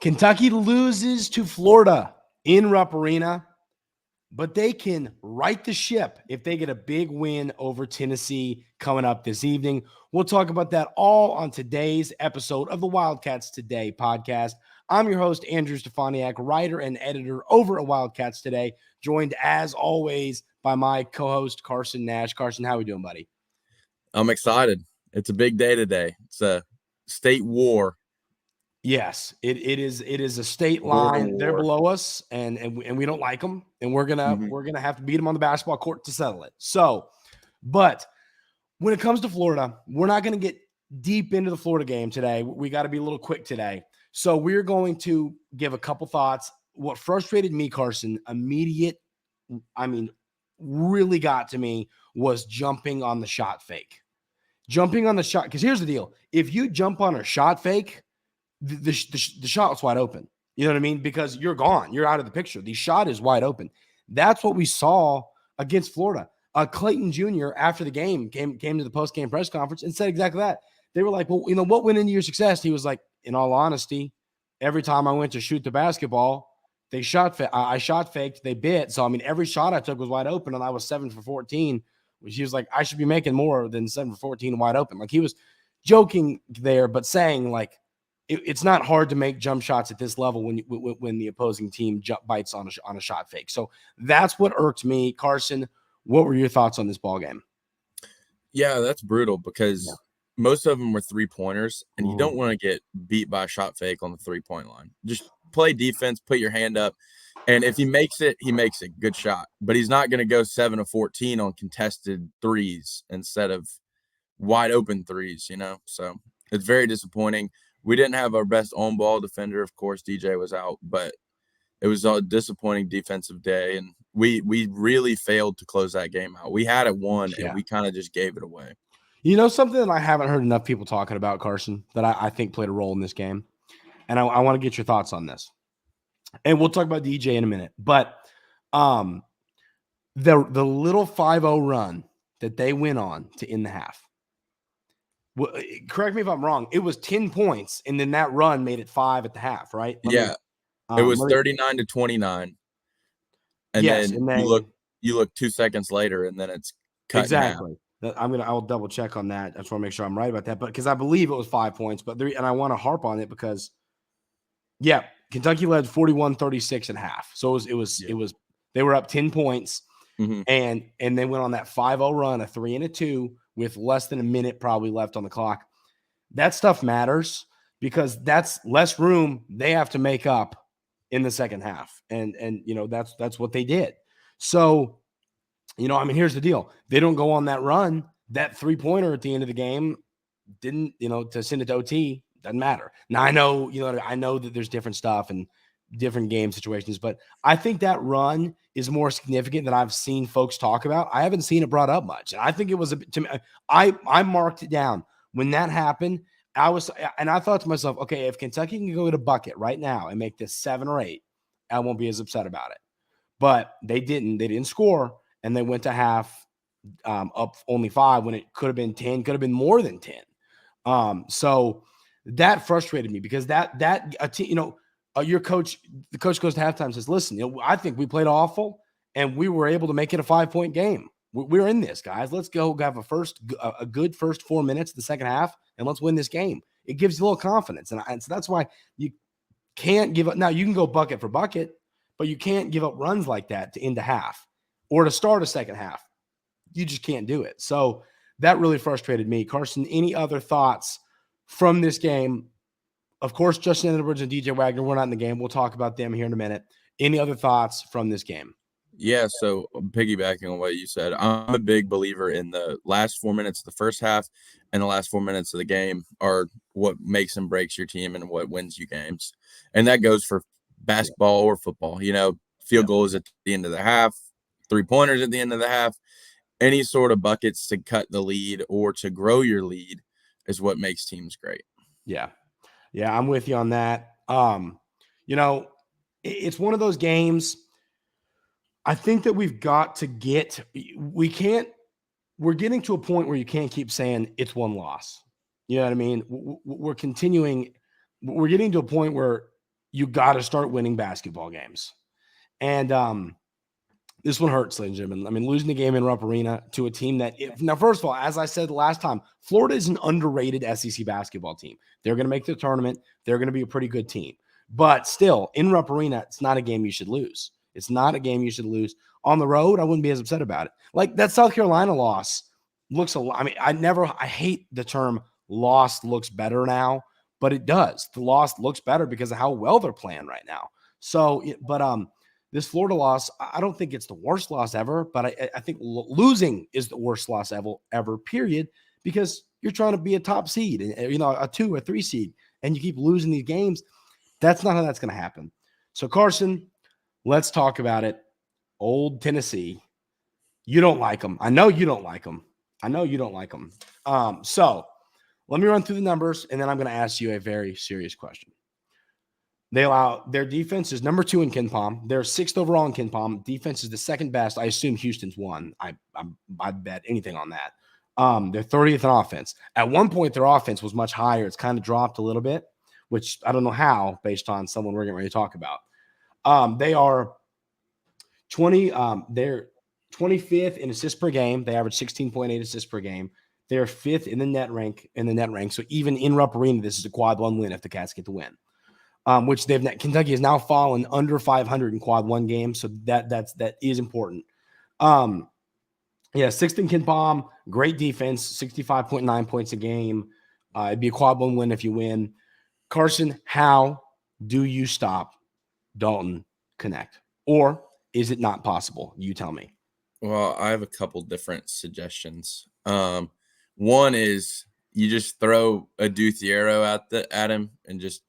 Kentucky loses to Florida in Rupp Arena, but they can right the ship if they get a big win over Tennessee coming up this evening. We'll talk about that all on today's episode of the Wildcats Today podcast. I'm your host, Andrew Stefaniak, writer and editor over at Wildcats Today, joined as always by my co-host, Carson Nash. Carson, how are we doing, buddy? I'm excited. It's a big day today. It's a state war. Yes, it is a state line. They're below us, and we don't like them, and we're gonna have to beat them on the basketball court to settle it. So, but when it comes to Florida, we're not going to get deep into the Florida game today. We got to be a little quick today. So we're going to give a couple thoughts. What frustrated me, Carson, really got to me was jumping on the shot fake. Jumping on the shot, because here's the deal: if you jump on a shot fake, the shot's wide open. You know what I mean? Because you're gone. You're out of the picture. The shot is wide open. That's what we saw against Florida. Clayton Jr., after the game, came to the post-game press conference and said exactly that. They were like, well, what went into your success? He was like, in all honesty, every time I went to shoot the basketball, I shot faked, they bit. So, every shot I took was wide open, and I was 7 for 14, which he was like, I should be making more than 7 for 14 wide open. Like, he was joking there, but saying, like, it's not hard to make jump shots at this level when the opposing team bites on a shot fake. So that's what irked me. Carson, what were your thoughts on this ball game? Yeah, that's brutal because most of them were 3-pointers, and you don't want to get beat by a shot fake on the 3-point line. Just play defense, put your hand up, and if he makes it, he makes it. Good shot. But he's not going to go 7 of 14 on contested threes instead of wide open threes, So it's very disappointing. We didn't have our best on-ball defender. Of course, DJ was out, but it was a disappointing defensive day, and we really failed to close that game out. We had it won, and we kind of just gave it away. Something that I haven't heard enough people talking about, Carson, that I think played a role in this game, and I want to get your thoughts on this. And we'll talk about DJ in a minute, but the little 5-0 run that they went on to end the half. Well, correct me if I'm wrong. It was 10 points, and then that run made it 5 at the half, right? It was 39-29, and then you look 2 seconds later, and then it's cut exactly. in half. I'll double check on that. I just want to make sure I'm right about that, but because I believe it was 5 points, and I want to harp on it because, Kentucky led 41-36 at half, so it was they were up 10 points, and they went on that 5-0 run, a 3 and a 2. With less than a minute probably left on the clock. That stuff matters because that's less room they have to make up in the second half. And that's what they did. So, here's the deal. They don't go on that run. That 3-pointer at the end of the game didn't, to send it to OT, doesn't matter. Now I know that there's different stuff and different game situations, but I think that run is more significant than I've seen folks talk about. I haven't seen it brought up much. And I think it was I marked it down when that happened. I thought to myself, okay, if Kentucky can go get a bucket right now and make this 7 or 8, I won't be as upset about it. But they didn't score, and they went to half up only 5 when it could have been 10, could have been more than 10. So that frustrated me because your coach, the coach goes to halftime and says, listen, I think we played awful and we were able to make it a 5-point game. We're in this, guys. Let's go have a good first 4 minutes of the second half and let's win this game. It gives you a little confidence. And so that's why you can't give up. Now you can go bucket for bucket, but you can't give up runs like that to end a half or to start a second half. You just can't do it. So that really frustrated me. Carson, any other thoughts from this game? Of course, Justin Edwards and DJ Wagner were not in the game. We'll talk about them here in a minute. Any other thoughts from this game? Yeah, so piggybacking on what you said, I'm a big believer in the last 4 minutes of the first half and the last 4 minutes of the game are what makes and breaks your team and what wins you games. And that goes for basketball or football. Field goals at the end of the half, 3-pointers at the end of the half, any sort of buckets to cut the lead or to grow your lead is what makes teams great. Yeah, I'm with you on that. It's one of those games. I think that we've got to we're getting to a point where you can't keep saying it's one loss. You know what I mean? We're getting to a point where you got to start winning basketball games. And this one hurts, ladies and gentlemen. I mean, losing the game in Rupp Arena to a team that now, first of all, as I said last time, Florida is an underrated SEC basketball team. They're going to make the tournament. They're going to be a pretty good team. But still, in Rupp Arena, it's not a game you should lose. It's not a game you should lose. On the road, I wouldn't be as upset about it. Like that South Carolina loss looks a lot. I mean, I hate the term lost looks better now, but it does. The loss looks better because of how well they're playing right now. So, this Florida loss, I don't think it's the worst loss ever, but I think losing is the worst loss ever, period, because you're trying to be a top seed, and a 2 or 3 seed, and you keep losing these games. That's not how that's going to happen. So, Carson, let's talk about it. Old Tennessee. You don't like them. I know you don't like them. So let me run through the numbers, and then I'm going to ask you a very serious question. They allow their defense is number 2 in KenPom. They're 6th overall in KenPom. Defense is the second best. I assume Houston's won. I'd bet anything on that. They're 30th in offense. At one point, their offense was much higher. It's kind of dropped a little bit, which I don't know how, based on someone we're getting ready to talk about. They are 20. They're 25th in assists per game. They average 16.8 assists per game. They're 5th in the net rank. So even in Rupp Arena, this is a quad 1 win if the Cats get the win. Which Kentucky has now fallen under 500 in quad 1 games, so that is important. 6th in KenPom, great defense, 65.9 points a game. It'd be a quad 1 win if you win. Carson, how do you stop Dalton Knecht? Or is it not possible? You tell me. Well, I have a couple different suggestions. One is you just throw Adou Thiero at him and just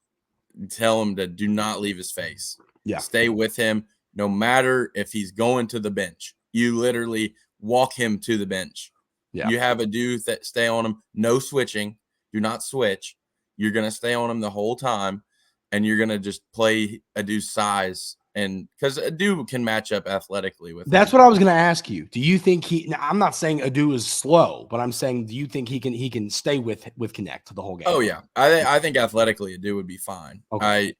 tell him to do not leave his face. Yeah. Stay with him no matter if he's going to the bench. You literally walk him to the bench. Yeah. You have Adou stay on him. No switching. Do not switch. You're going to stay on him the whole time, and you're going to just play Adou's size. And because Adou can match up athletically with That's him. what I was going to ask you. Do you think I'm not saying Adou is slow, but I'm saying, do you think he can stay with Knecht the whole game? Oh yeah. I think athletically Adou would be fine. Okay.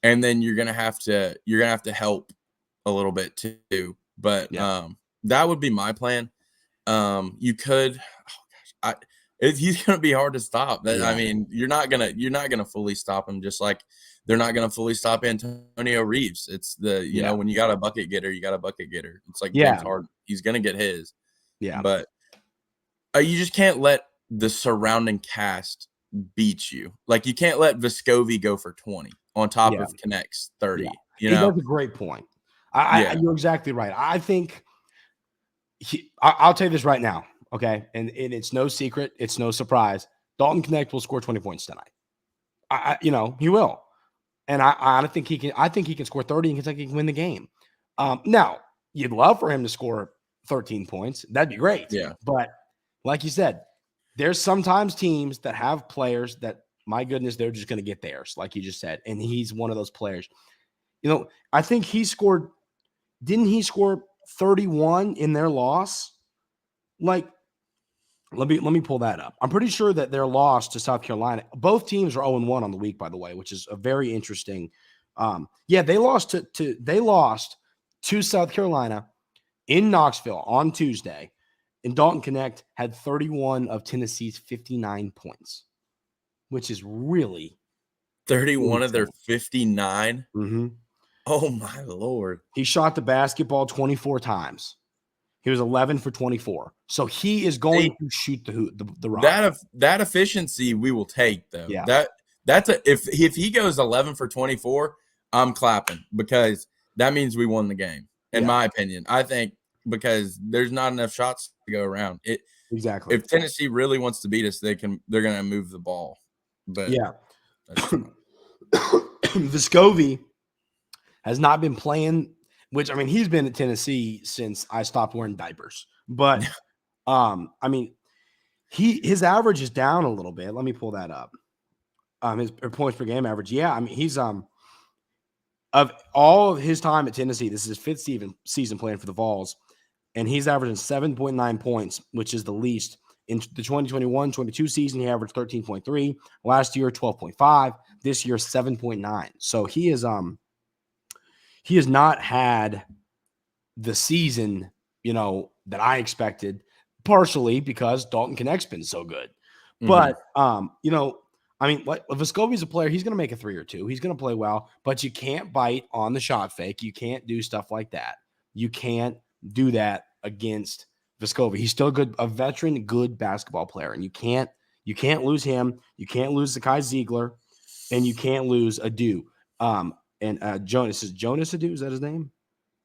And then you're going to have to help a little bit too. But that would be my plan. You could he's going to be hard to stop. I mean, you're not going to fully stop him, just like they're not going to fully stop Antonio Reeves. It's when you got a bucket getter, you got a bucket getter. It's like James Harden. He's going to get his. Yeah. But you just can't let the surrounding cast beat you. Like you can't let Vescovi go for 20 on top of Knecht's 30. Yeah. That's a great point. You're exactly right. I think I'll tell you this right now. Okay. And it's no secret. It's no surprise. Dalton Knecht will score 20 points tonight. He will. And I think he can. I think he can score 30 and Kentucky can win the game. Now, you'd love for him to score 13 points. That'd be great. Yeah. But like you said, there's sometimes teams that have players that, my goodness, they're just going to get theirs, like you just said. And he's one of those players. I think didn't he score 31 in their loss? Like, let me pull that up. I'm pretty sure that their loss to South Carolina, both teams are 0-1 on the week, by the way, which is a very interesting. They lost to South Carolina in Knoxville on Tuesday, and Dalton Knecht had 31 of Tennessee's 59 points, which is really 31 of their 59. Mm-hmm. Oh my Lord! He shot the basketball 24 times. He was 11 for 24. So he is going to shoot the rock. That efficiency we will take, though. Yeah. If he goes 11 for 24, I'm clapping, because that means we won the game, in my opinion. I think because there's not enough shots to go around. Exactly. If Tennessee really wants to beat us, they're going to move the ball. But Vescovi has not been playing, which, I mean, he's been at Tennessee since I stopped wearing diapers. But, his average is down a little bit. Let me pull that up. His points per game average. Yeah, I mean, he's of all of his time at Tennessee, this is his 5th season playing for the Vols, and he's averaging 7.9 points, which is the least In the 2021-22 season, he averaged 13.3. Last year, 12.5. This year, 7.9. So he has not had the season, that I expected, partially because Dalton Knecht's been so good. But Vescovi's a player. He's going to make a 3 or 2. He's going to play well, but you can't bite on the shot fake. You can't do stuff like that. You can't do that against Vescovi. He's still a veteran, good basketball player, and you can't lose him. You can't lose Zakai Ziegler, and you can't lose Adou. Jonas Adou, is that his name?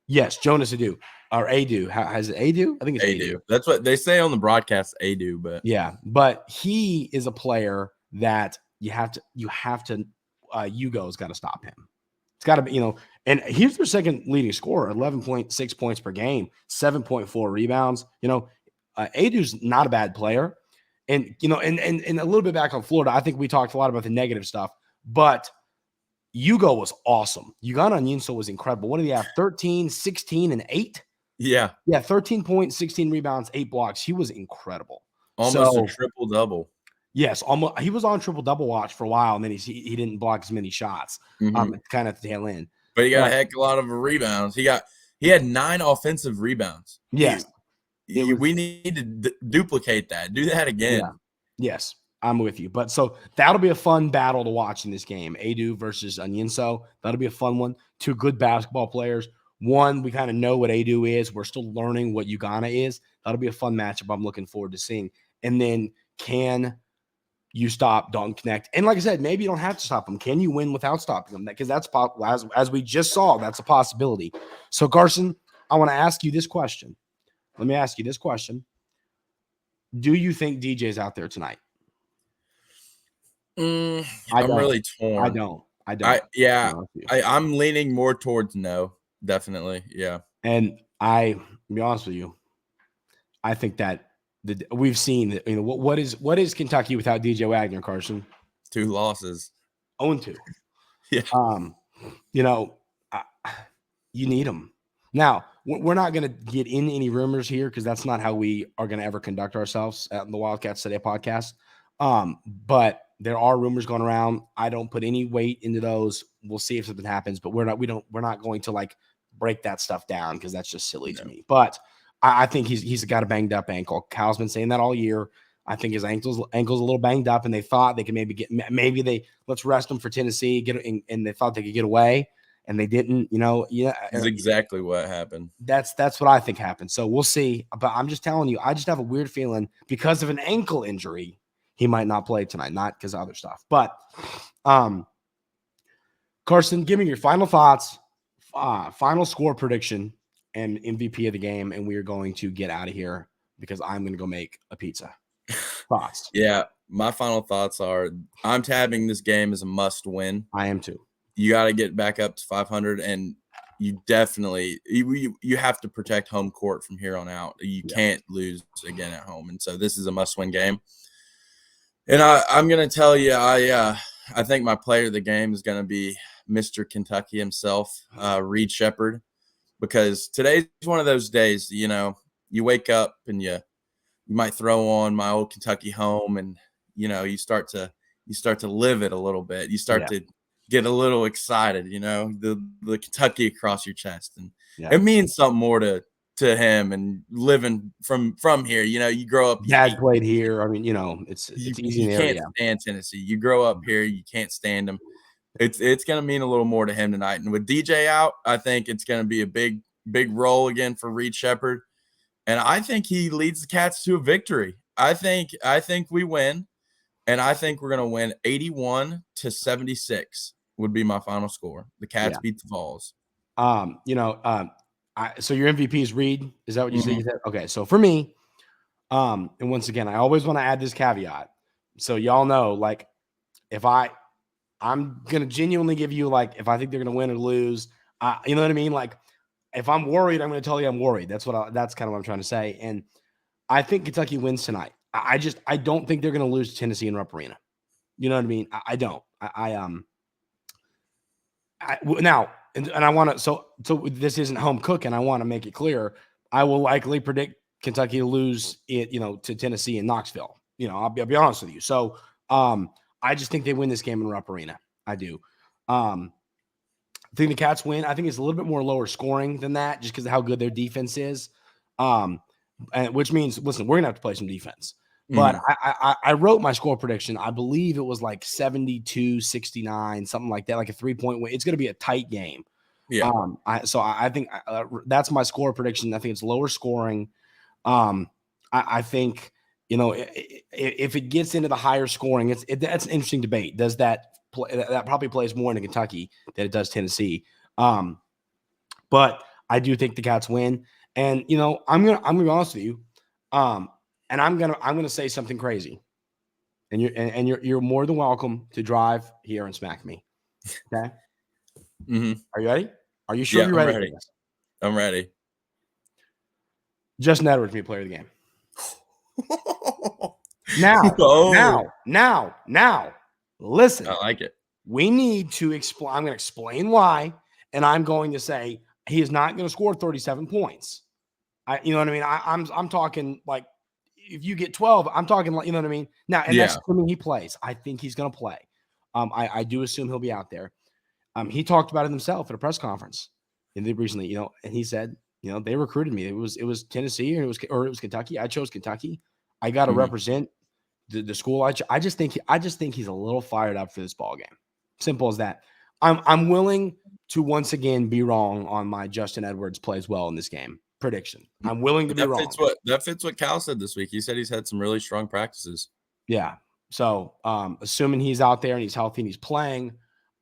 Yes, Jonas Adou or Adou. Has it Adou? I think it's Adou. That's what they say on the broadcast, Adou. But yeah, but he is a player that you have to. Hugo's got to stop him. It's got to be, and he's their second leading scorer, 11.6 points per game, 7.4 rebounds. Adou's not a bad player, and and a little bit back on Florida. I think we talked a lot about the negative stuff, but Hugo was awesome. Ugana Onyenso was incredible. What did he have? 13, 16, and 8? Yeah. Yeah, 13 points, 16 rebounds, 8 blocks. He was incredible. Almost a triple-double. Yes, almost. He was on triple-double watch for a while, and then he didn't block as many shots, kind of at the tail end. But he got a heck of a lot of rebounds. He had 9 offensive rebounds. Yes. We need to duplicate that. Do that again. Yeah. Yes. I'm with you. But so that'll be a fun battle to watch in this game. Adou versus Onyenso. That'll be a fun one. 2 good basketball players. One, we kind of know what Adou is. We're still learning what Ugana is. That'll be a fun matchup I'm looking forward to seeing. And then can you stop Dalton Knecht? And like I said, maybe you don't have to stop him. Can you win without stopping him? Because that's as we just saw, that's a possibility. So Carson, I want to ask you this question. Let me ask you this question. Do you think DJ's out there tonight? I'm really torn. I don't. I'm leaning more towards no, definitely. Yeah. And to be honest with you, I think that we've seen that, what is Kentucky without DJ Wagner, Carson? 2 losses. 0-2. Yeah. You need them. Now, we're not going to get in any rumors here because that's not how we are going to ever conduct ourselves at the Wildcats Today podcast. But there are rumors going around. I don't put any weight into those. We'll see if something happens, but we're not going to break that stuff down because that's just silly to me. But I think he's got a banged up ankle. Cal's been saying that all year. I think his ankle's a little banged up, and they thought they could let's rest him for Tennessee, and they thought they could get away, and they didn't. That's exactly what happened. That's what I think happened. So we'll see. But I'm just telling you, I just have a weird feeling because of an ankle injury, he might not play tonight, not because of other stuff. But Carson, give me your final thoughts, final score prediction, and MVP of the game, and we are going to get out of here because I'm going to go make a pizza. Thoughts? Yeah, my final thoughts are I'm tabbing this game as a must-win. I am too. You got to get back up to 500, and you definitely you have to protect home court from here on out. You can't lose again at home, and so this is a must-win game. And I'm going to tell you, I think my player of the game is going to be Mr. Kentucky himself, Reed Sheppard, because today's one of those days, you wake up and you might throw on My Old Kentucky Home, and, you start to live it a little bit. You start to get a little excited, the Kentucky across your chest. And it means something more to him, and living from here, you grow up. Dad played here. I mean, it's easy. You can't stand Tennessee. You grow up here, you can't stand them. It's going to mean a little more to him tonight. And with DJ out, I think it's going to be a big role again for Reed Sheppard. And I think he leads the Cats to a victory. I think we win, and I think we're going to win 81-76 would be my final score. The Cats beat the Vols. So your MVP is Reed. Is that what you said? Okay. So for me, and once again, I always want to add this caveat. So y'all know, if I'm going to genuinely give you, if I think they're going to win or lose, you know what I mean? If I'm worried, I'm going to tell you I'm worried. That's kind of what I'm trying to say. And I think Kentucky wins tonight. I don't think they're going to lose to Tennessee in Rupp Arena. You know what I mean? I don't. Now, and I want to, so this isn't home cooking. I want to make it clear. I will likely predict Kentucky to lose it, to Tennessee and Knoxville. I'll be honest with you. So I just think they win this game in Rupp Arena. I do. I think the Cats win. I think it's a little bit more lower scoring than that, just because of how good their defense is. And which means, listen, we're gonna have to play some defense. But I wrote my score prediction. I believe it was like 72-69, something like that, like a 3-point win. It's going to be a tight game. Yeah. I think that's my score prediction. I think it's lower scoring. I think, if it gets into the higher scoring, that's an interesting debate. Does that probably plays more into Kentucky than it does Tennessee? But I do think the Cats win. And, I'm gonna be honest with you. And I'm gonna say something crazy, and you're more than welcome to drive here and smack me. Okay. Are you ready? Are you sure you're ready? I'm ready. I'm ready. Justin Edwards be player of the game. Now, listen. I like it. We need to explain. I'm going to explain why, and I'm going to say he is not going to score 37 points. You know what I mean? I'm talking like. If you get 12, I'm talking like, you know what I mean? Now, and that's assuming he plays. I think he's going to play. I do assume he'll be out there. He talked about it himself at a press conference recently, and he said, they recruited me. It was Tennessee or it was Kentucky. I chose Kentucky. I got to represent the school. I just think he's a little fired up for this ball game. Simple as that. I'm willing to once again be wrong on my Justin Edwards plays well in this game prediction. I'm willing to be wrong. That fits what Cal said this week. He said he's had some really strong practices. Yeah. So assuming he's out there and he's healthy and he's playing,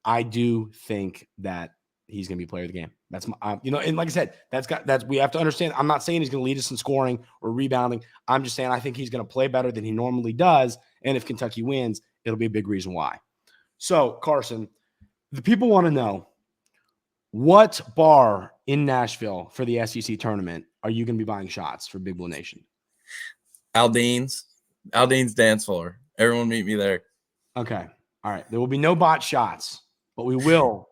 I do think that he's going to be player of the game. That's my, and like I said, that's we have to understand. I'm not saying he's going to lead us in scoring or rebounding. I'm just saying I think he's going to play better than he normally does. And if Kentucky wins, it'll be a big reason why. So Carson, the people want to know, what bar in Nashville for the SEC tournament are you going to be buying shots for Big Blue Nation? Aldean's dance floor. Everyone meet me there. Okay. All right. There will be no bot shots, but we will,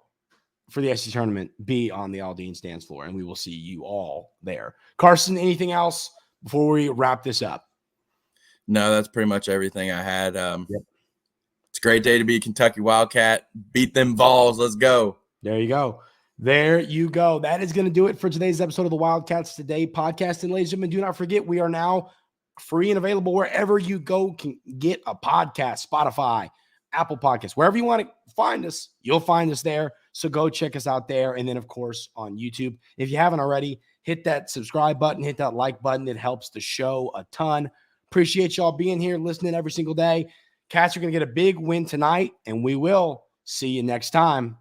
for the SEC tournament, be on the Aldean's dance floor, and we will see you all there. Carson, anything else before we wrap this up? No, that's pretty much everything I had. It's a great day to be a Kentucky Wildcat. Beat them balls. Let's go. There you go. There you go. That is going to do it for today's episode of the Wildcats Today Podcast. And ladies and gentlemen, do not forget, we are now free and available wherever you go can get a podcast, Spotify, Apple Podcasts, wherever you want to find us, you'll find us there. So go check us out there. And then, of course, on YouTube. If you haven't already, hit that subscribe button, hit that like button. It helps the show a ton. Appreciate y'all being here, listening every single day. Cats are going to get a big win tonight, and we will see you next time